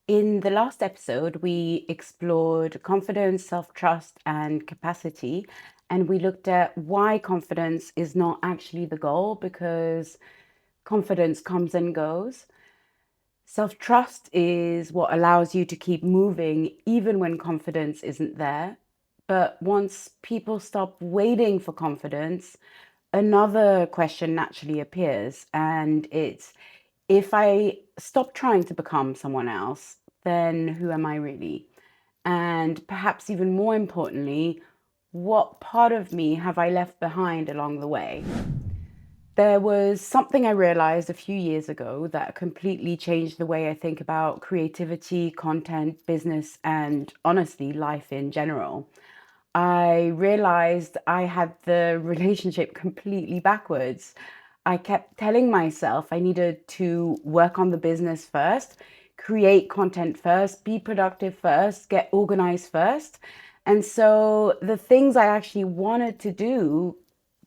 In the last episode, we explored confidence, self-trust, and capacity. And we looked at why confidence is not actually the goal because confidence comes and goes. Self-trust is what allows you to keep moving even when confidence isn't there. But once people stop waiting for confidence, another question naturally appears, and it's if I stop trying to become someone else, then who am I really? And perhaps even more importantly, what part of me have I left behind along the way? There was something I realized a few years ago that completely changed the way I think about creativity, content, business, and honestly, life in general. I realized I had the relationship completely backwards. I kept telling myself I needed to work on the business first, create content first, be productive first, get organized first. And so the things I actually wanted to do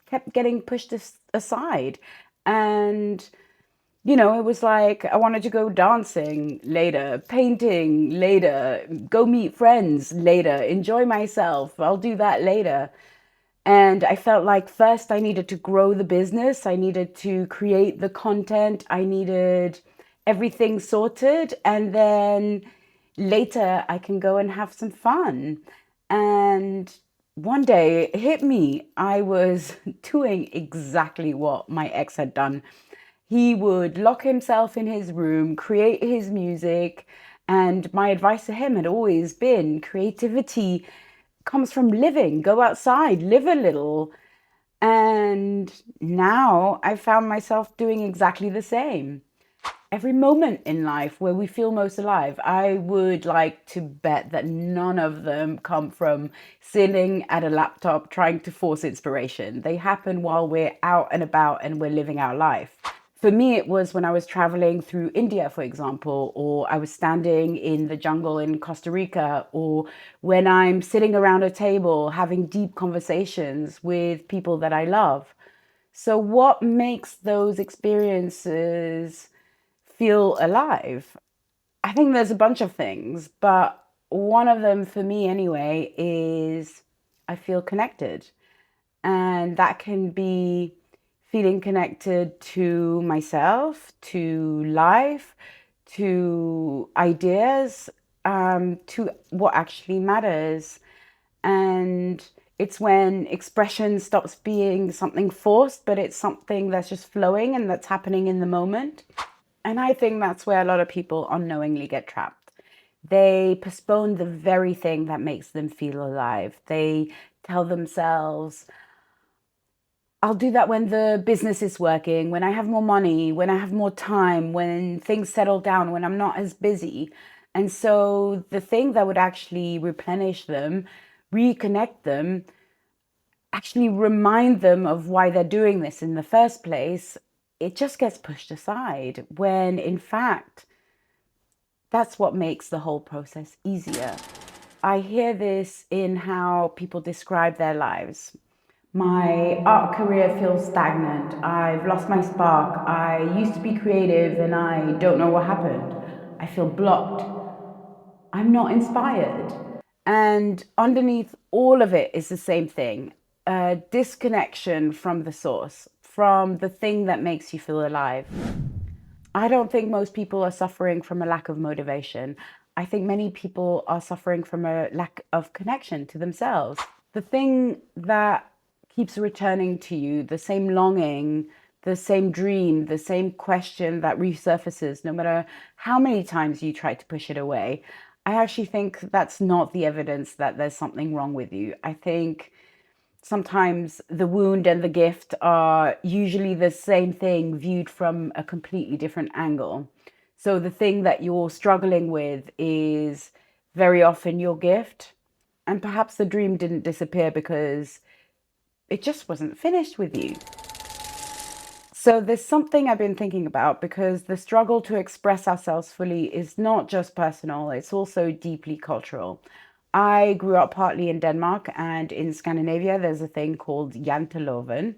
kept getting pushed aside. And it was like I wanted to go dancing later, painting later, go meet friends later, enjoy myself. I'll do that later. And I felt like first I needed to grow the business, I needed to create the content, I needed everything sorted, and then later I can go and have some fun. And one day it hit me. I was doing exactly what my ex had done. He would lock himself in his room, create his music, and my advice to him had always been creativity comes from living, go outside, live a little. And now I found myself doing exactly the same. Every moment in life where we feel most alive, I would like to bet that none of them come from sitting at a laptop trying to force inspiration. They happen while we're out and about and we're living our life. For me, it was when I was traveling through India, for example, or I was standing in the jungle in Costa Rica, or when I'm sitting around a table having deep conversations with people that I love. So, what makes those experiences feel alive? I think there's a bunch of things, but one of them for me anyway is I feel connected. And that can be feeling connected to myself, to life, to ideas, to what actually matters. And it's when expression stops being something forced, but it's something that's just flowing and that's happening in the moment. And I think that's where a lot of people unknowingly get trapped. They postpone the very thing that makes them feel alive. They tell themselves, I'll do that when the business is working, when I have more money, when I have more time, when things settle down, when I'm not as busy. And so the thing that would actually replenish them, reconnect them, actually remind them of why they're doing this in the first place, it just gets pushed aside when in fact, that's what makes the whole process easier. I hear this in how people describe their lives. My art career feels stagnant. I've lost my spark. I used to be creative and I don't know what happened. I feel blocked. I'm not inspired. And underneath all of it is the same thing, a disconnection from the source, from the thing that makes you feel alive. I don't think most people are suffering from a lack of motivation. I think many people are suffering from a lack of connection to themselves. The thing that keeps returning to you, the same longing, the same dream, the same question that resurfaces, no matter how many times you try to push it away, I actually think that's not the evidence that there's something wrong with you. I think sometimes the wound and the gift are usually the same thing viewed from a completely different angle. So the thing that you're struggling with is very often your gift. And perhaps the dream didn't disappear because it just wasn't finished with you. So there's something I've been thinking about because the struggle to express ourselves fully is not just personal, it's also deeply cultural. I grew up partly in Denmark, and in Scandinavia, there's a thing called janteloven.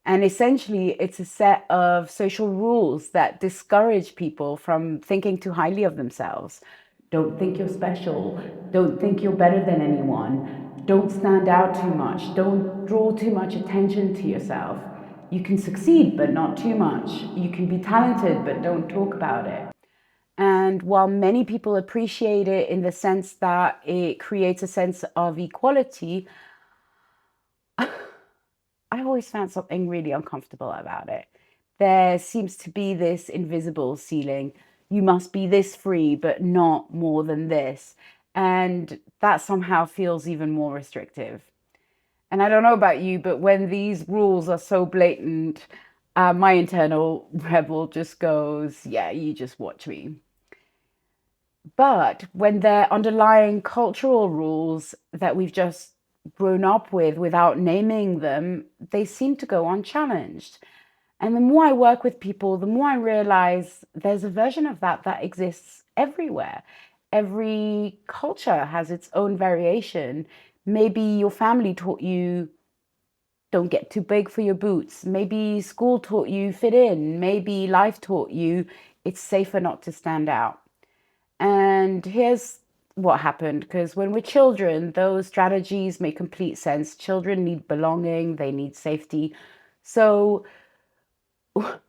And essentially, it's a set of social rules that discourage people from thinking too highly of themselves. Don't think you're special. Don't think you're better than anyone. Don't stand out too much. Don't draw too much attention to yourself. You can succeed, but not too much. You can be talented, but don't talk about it. And while many people appreciate it in the sense that it creates a sense of equality, I always found something really uncomfortable about it. There seems to be this invisible ceiling. You must be this free, but not more than this. And that somehow feels even more restrictive. And I don't know about you, but when these rules are so blatant, my internal rebel just goes, yeah, you just watch me. But when they're underlying cultural rules that we've just grown up with without naming them, they seem to go unchallenged. And the more I work with people, the more I realize there's a version of that that exists everywhere. Every culture has its own variation. Maybe your family taught you don't get too big for your boots. Maybe school taught you fit in. Maybe life taught you it's safer not to stand out. And here's what happened, because when we're children, those strategies make complete sense. Children need belonging, they need safety. So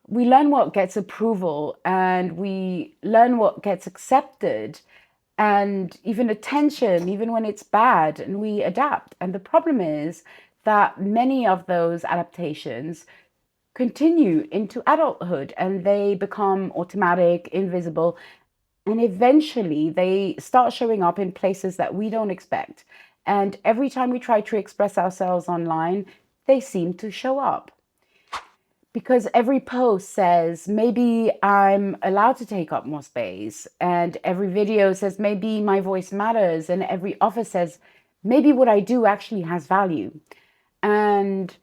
we learn what gets approval and we learn what gets accepted and even attention, even when it's bad, and we adapt. And the problem is that many of those adaptations continue into adulthood and they become automatic, invisible, and eventually they start showing up in places that we don't expect. And every time we try to express ourselves online, they seem to show up. Because every post says, maybe I'm allowed to take up more space. And every video says, maybe my voice matters. And every offer says, maybe what I do actually has value. And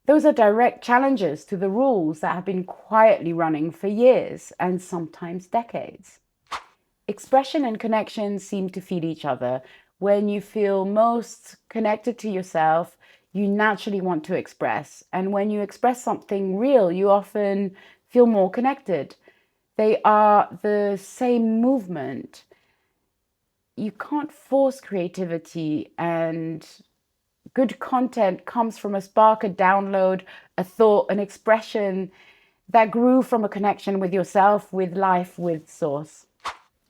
those are direct challenges to the rules that have been quietly running for years and sometimes decades. Expression and connection seem to feed each other. When you feel most connected to yourself, you naturally want to express. And when you express something real, you often feel more connected. They are the same movement. You can't force creativity, and good content comes from a spark, a download, a thought, an expression that grew from a connection with yourself, with life, with source.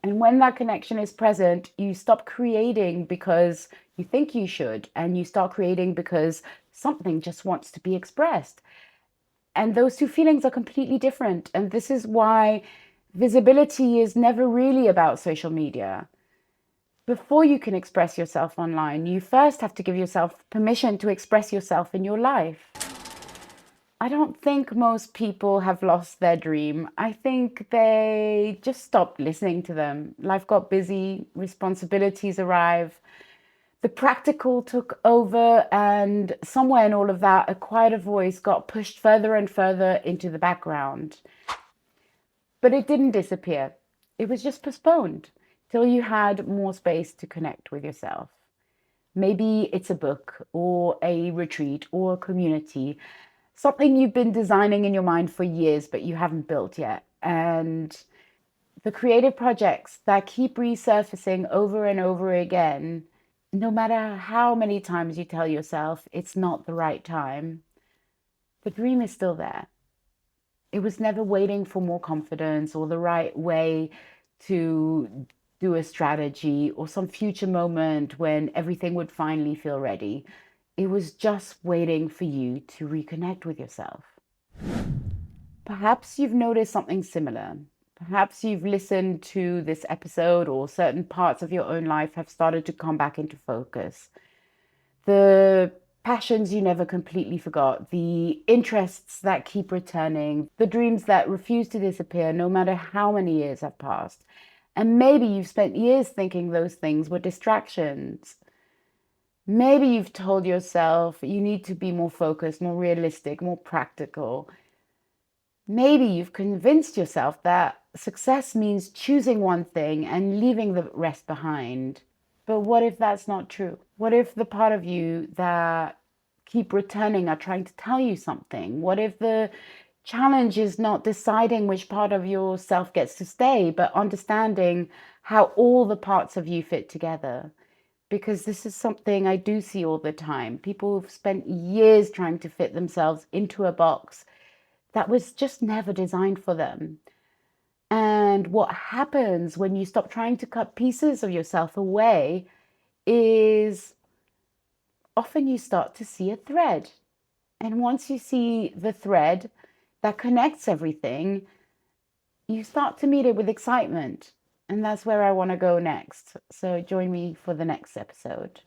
And when that connection is present, you stop creating because you think you should, and you start creating because something just wants to be expressed. And those two feelings are completely different. And this is why visibility is never really about social media. Before you can express yourself online, you first have to give yourself permission to express yourself in your life. I don't think most people have lost their dream. I think they just stopped listening to them. Life got busy, responsibilities arrive, the practical took over, and somewhere in all of that, a quieter voice got pushed further and further into the background. But it didn't disappear. It was just postponed till you had more space to connect with yourself. Maybe it's a book or a retreat or a community, something you've been designing in your mind for years, but you haven't built yet. And the creative projects that keep resurfacing over and over again, no matter how many times you tell yourself it's not the right time, the dream is still there. It was never waiting for more confidence or the right way to do a strategy or some future moment when everything would finally feel ready. It was just waiting for you to reconnect with yourself. Perhaps you've noticed something similar. Perhaps you've listened to this episode or certain parts of your own life have started to come back into focus. The passions you never completely forgot, the interests that keep returning, the dreams that refuse to disappear no matter how many years have passed. And maybe you've spent years thinking those things were distractions. Maybe you've told yourself you need to be more focused, more realistic, more practical. Maybe you've convinced yourself that success means choosing one thing and leaving the rest behind. But what if that's not true? What if the part of you that keep returning are trying to tell you something? What if the challenge is not deciding which part of yourself gets to stay, but understanding how all the parts of you fit together. Because this is something I do see all the time. People have spent years trying to fit themselves into a box that was just never designed for them. And what happens when you stop trying to cut pieces of yourself away is often you start to see a thread. And once you see the thread that connects everything, you start to meet it with excitement. And that's where I want to go next. So join me for the next episode.